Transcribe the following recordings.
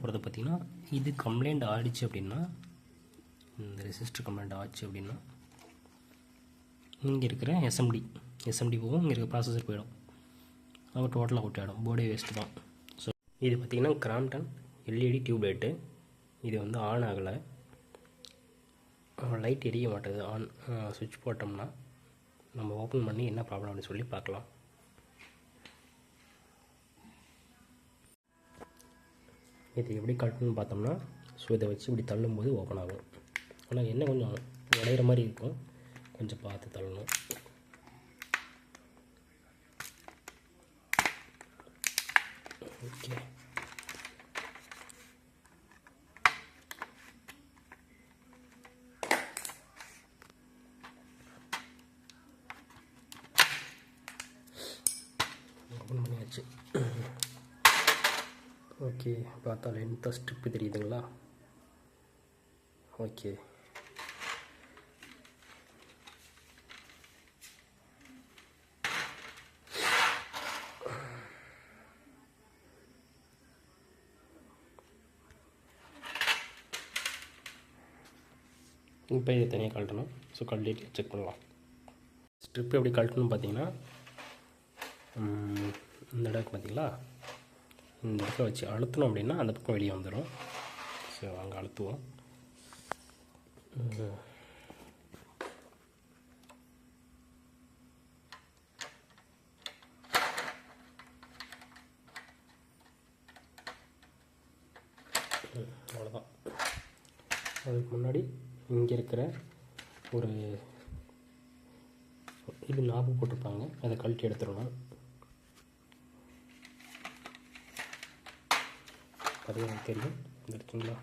போகிறது பார்த்திங்கன்னா, இது கம்ப்ளைண்ட் ஆகிடுச்சு அப்படின்னா, இந்த ரெசிஸ்டர் கம்ப்ளைண்ட் ஆச்சு அப்படின்னா இங்கே இருக்கிற எஸ்எம்டி போகும், இங்கே இருக்கிற ப்ராசஸர் போயிடும். அவன் டோட்டலாக அவுட் ஆகிடும், போர்டே வேஸ்ட்டு தான். ஸோ இது பார்த்திங்கன்னா கிராம்ப்டன் எல்இடி டியூப் லைட்டு. இது வந்து ஆன் ஆகலை, லைட் எரிய மாட்டேது. ஆன் சுவிட்ச் போட்டோம்னா நம்ம ஓப்பன் பண்ணி என்ன ப்ராப்ளம் அப்படின்னு சொல்லி பார்க்கலாம். இது எப்படி கழட்டணும்னு பார்த்தோம்னா, ஸோ இதை வச்சு இப்படி தள்ளும்போது ஓப்பன் ஆகும். ஆனால் என்ன கொஞ்சம் உடையிற மாதிரி இருக்கும், கொஞ்சம் பார்த்து தள்ளணும். ஓகே, ஓப்பன் பண்ணியாச்சு. ஓகே, பார்த்தா லென்த்தாக ஸ்ட்ரிப்பு தெரியுதுங்களா? ஓகே, இப்போ இதை தனியாக கழட்டணும். ஸோ கழட்டிட்டு செக் பண்ணலாம். ஸ்ட்ரிப் எப்படி கழட்டணும்னு பார்த்தீங்கன்னா, இந்த இடத்துக்கு பார்த்தீங்களா, இந்த இடத்துல வச்சு அழுத்தணும் அப்படின்னா அந்த பக்கம் வெளியே வந்துடும். ஸோ அங்கே அழுத்துவோம். அவ்வளோதான். அதுக்கு முன்னாடி இங்கே இருக்கிற ஒரு இது நாப்பு போட்டிருப்பாங்க, அதை கழட்டி எடுத்துடணும். அது எனக்கு தெரியும், இந்த எடுத்துங்களா.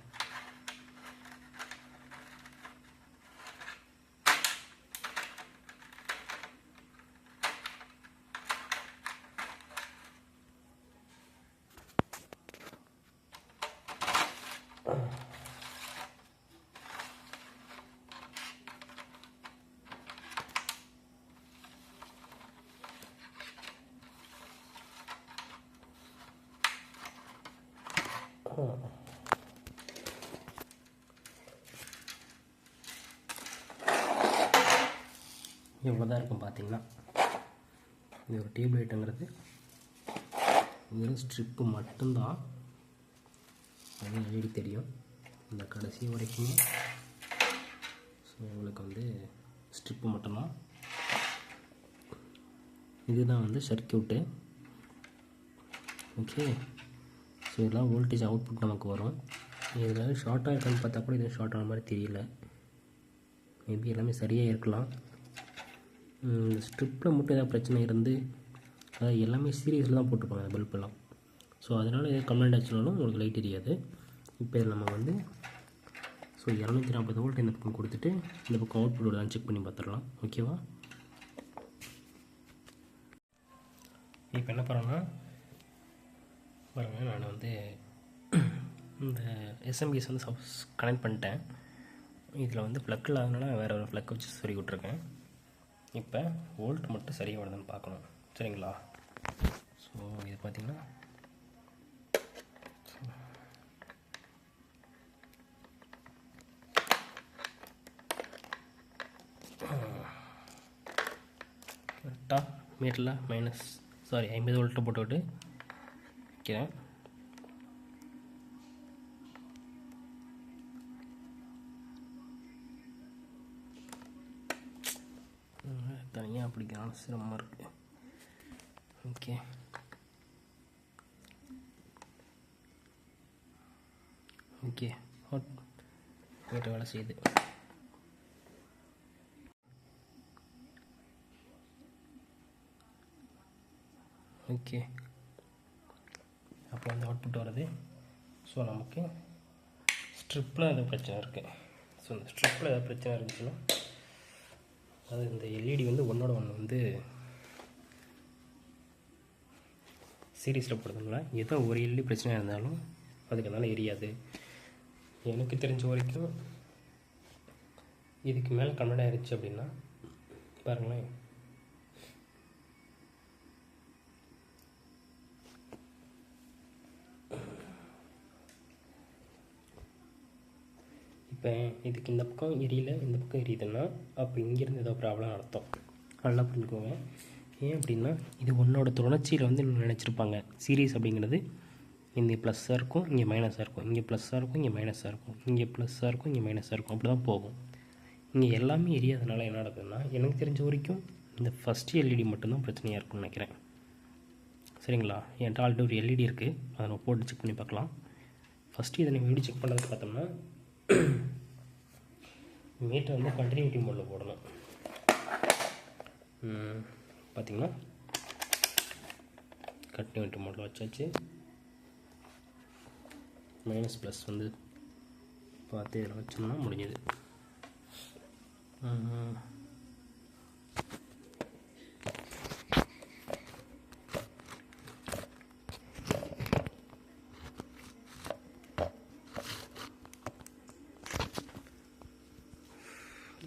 இவ்வளோ தான் இருக்கும் பார்த்தீங்கன்னா. இது ஒரு டியூப் லைட்டுங்கிறது வெறும் ஸ்ட்ரிப்பு மட்டும்தான். அது எல்இடி தெரியும் இந்த கடைசி வரைக்கும். ஸோ உங்களுக்கு வந்து ஸ்ட்ரிப்பு மட்டும்தான். இதுதான் வந்து சர்க்யூட்டு. ஓகே, ஸோ இதெல்லாம் வோல்டேஜ் அவுட்புட் நமக்கு வரும். இதில் ஷார்ட்டாக இருக்கான்னு பார்த்தா கூட இது ஷார்ட் ஆன மாதிரி தெரியல. மேபி எல்லாமே சரியாக இருக்கலாம். இந்த ஸ்ட்ரிப்பில் மட்டும் ஏதாவது பிரச்சனை இருந்து, அதாவது எல்லாமே சீரியஸில் தான் போட்டுருப்பாங்க பல்பெல்லாம். ஸோ அதனால் எதாவது கம்ப்ளைண்ட் ஆச்சுனாலும் உங்களுக்கு லைட் எரியாது. இப்போ இதில் நம்ம வந்து ஸோ 240 வோல்ட் இந்த பக்கம் கொடுத்துட்டு இந்த பக்கம் அவுட்புட் தான் செக் பண்ணி பார்த்துடலாம். ஓகேவா? இப்போ என்ன பண்ணுறேன்னா பாருங்கள், நான் வந்து இந்த எஸ்எம்பிஎஸ் வந்து கனெக்ட் பண்ணிட்டேன். இதில் வந்து ப்ளக் இல்லாதனால வேறு ஒரு ப்ளக் வச்சு சரி விட்ருக்கேன். இப்போ வோல்ட் மட்டும் சரியாக வருதுன்னு பார்க்கணும். சரிங்களா? ஸோ இது பார்த்திங்கன்னா கரெக்டாக மீட்டரில் -50 வோல்ட்டு போட்டுவிட்டு வைக்கிறேன். தனியாக பிடிக்கிறான சிரமமாக இருக்குது. ஓகே, ஓகே, மீட்டர் வேலை செய்யுது. ஓகே, அப்போ வந்து அவுட்புட் வருது. ஸோ நமக்கு ஸ்ட்ரிப்பில் ஏதோ பிரச்சனை இருக்குது. ஸோ இந்த ஸ்ட்ரிப்பில் ஏதாவது பிரச்சனை இருந்துச்சுன்னா, அது இந்த எல்இடி வந்து ஒன்றோட ஒன்று வந்து சீரீஸில் போடுறதுனால ஏதோ ஒரு எல்இடி பிரச்சனையாக இருந்தாலும் அதுக்கு அதனால் எரியாது. எனக்கு தெரிஞ்ச வரைக்கும் இதுக்கு மேலே கம்ப்ளைண்ட் ஆயிடுச்சு அப்படின்னா பாருங்களேன், இப்போ இதுக்கு இந்த பக்கம் எரியல, இந்த பக்கம் எரியுதுன்னா அப்போ இங்கேருந்து ஏதோ ப்ராப்ளம் அர்த்தம். நல்லா புரிஞ்சுக்கோங்க. ஏன் அப்படின்னா இது ஒன்றோட தொடர்ச்சியில் வந்து நினச்சிருப்பாங்க. சீரீஸ் அப்படிங்கிறது இங்கே ப்ளஸ்ஸாக இருக்கும், இங்கே மைனஸாக இருக்கும், இங்கே ப்ளஸ்ஸாக இருக்கும், இங்கே மைனஸாக இருக்கும், இங்கே ப்ளஸ்ஸாக இருக்கும், இங்கே மைனஸாக இருக்கும், அப்படி தான் போகும். இங்கே எல்லாமே எரியாதனால என்ன நடக்குதுன்னா, எனக்கு தெரிஞ்ச வரைக்கும் இந்த ஃபஸ்ட்டு எல்இடி மட்டும்தான் பிரச்சனையாக இருக்கும்னு நினைக்கிறேன். சரிங்களா? என்கிட்ட ஆல்ரெடி ஒரு எல்இடி இருக்குது, அதை நம்ம போட்டு செக் பண்ணி பார்க்கலாம். ஃபஸ்ட்டு இதை நம்ம எப்படி செக் பண்ணுறது பார்த்தோம்னா, மீட்டர் வந்து கண்டினியூட்டி மோடில் போடணும். பார்த்திங்கன்னா கண்டினியூட்டி மோடில் வச்சாச்சு. மைனஸ் ப்ளஸ் வந்து பார்த்து இதில் வச்சோம்னா முடிஞ்சது.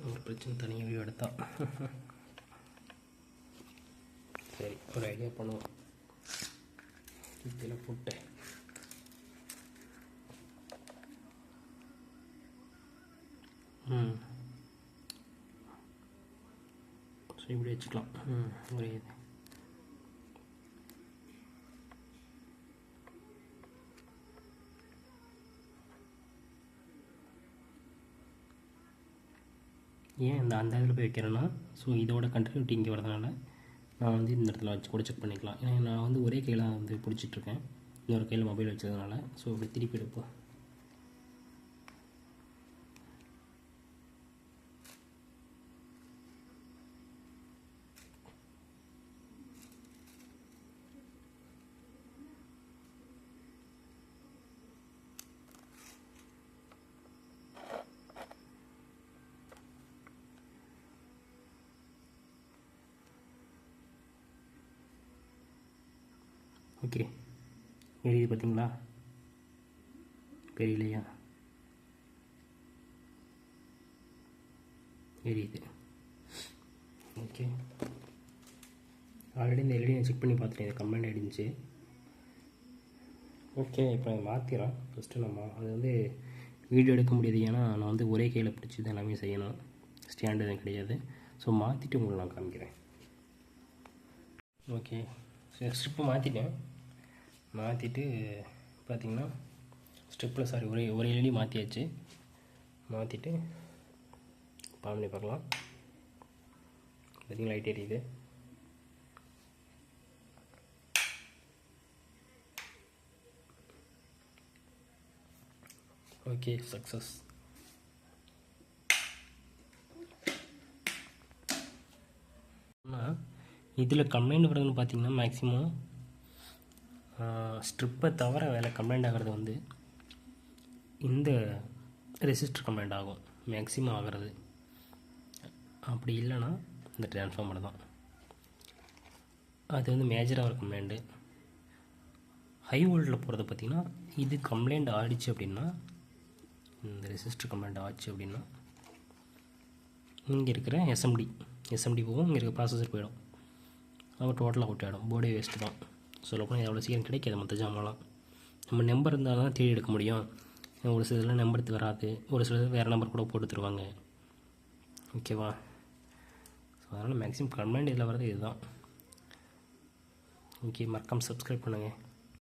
ஒரு பிரச்சனை தனியாக எடுத்தா. சரி, ஒரு ஐடியா பண்ணுவோம். இதில் போட்டேன். ஸோ இப்படி வச்சுக்கலாம். ஒரே இது ஏன் அந்த இதில் போய் வைக்கிறேன்னா, ஸோ இதோட கண்டினியூட்டி இங்கே வரதுனால நான் வந்து இந்த இடத்துல வச்சு கூட செக் பண்ணிக்கலாம். ஏன்னா நான் வந்து ஒரே கையில் வந்து பிடிச்சிட்ருக்கேன், இன்னொரு கையில் மொபைல் வச்சதுனால. ஸோ இப்படி திருப்பி எடுப்போம். ஓகே, எரியுது பார்த்தீங்களா? தெரியலையா? எரியுது. ஓகே, ஆல்ரெடி இந்த எல்இடி நான் செக் பண்ணி பார்த்துட்டேன், இது கம்ப்ளைண்ட் ஆகிடுச்சு. ஓகே, இப்போ அதை மாற்றிடலாம். ஃபஸ்ட்டு நம்ம அது வந்து வீடியோ எடுக்க முடியாது, ஏன்னா நான் வந்து ஒரே கையில் பிடிச்சி தான் எல்லாமே செய்யணும், ஸ்டாண்டு எதுவும் கிடையாது. ஸோ மாற்றிட்டு உங்களுக்கு நான் காமிக்கிறேன். ஓகே, சரி, ஸ்ட்ரிப்பு மாற்றிட்டேன். மாற்றிட்டு பார்த்திங்கன்னா ஸ்ட்ரிப்பில் ஒரே எல்இடி மாற்றியாச்சு. மாற்றிட்டு பண்ணி பார்க்கலாம். பார்த்திங்களா, லைட் எரியுது. Okay, success. ஆனால் இதில் கம்ப்ளைண்ட் வருதுன்னு பார்த்தீங்கன்னா மேக்ஸிமம் ஸ்ட்ரிப்பை தவிர வேறு கம்ப்ளைண்ட் ஆகிறது வந்து இந்த ரெசிஸ்டர் கம்ப்ளைண்ட் ஆகும் மேக்ஸிமம் ஆகிறது. அப்படி இல்லைன்னா இந்த ட்ரான்ஸ்ஃபார்மர் தான், அது வந்து மேஜராக ஒரு கம்ப்ளைண்ட்டு. ஹை வோல்ட்டில் போகிறது பார்த்திங்கன்னா இது கம்ப்ளைண்ட் ஆகிடுச்சு அப்படின்னா, இந்த ரெசிஸ்டர் கம்ப்ளைண்ட் ஆச்சு அப்படின்னா இங்கே இருக்கிற எஸ்எம்டி போகும், இங்கே இருக்கிற ப்ராசஸர் போயிடும். அவன் டோட்டலாக அவுட் ஆகிடும், போர்டே வேஸ்ட்டு தான். சொல்லப்போனால் எவ்வளோ சீக்கிரம் கிடைக்காது மற்ற ஜாமான்லாம். நம்ம நம்பர் இருந்தால் தான் தேடி எடுக்க முடியும். ஒரு சிலதில் நம்பர் வராது, ஒரு சிலது வேறு நம்பர் கூட போட்டு தருவாங்க. ஓகேவா? ஸோ அதனால் மேக்ஸிமம் கம்ப்ளைண்ட் இதில் வர்றது இதுதான். ஓகே, மறக்காமல் சப்ஸ்கிரைப் பண்ணுங்கள்.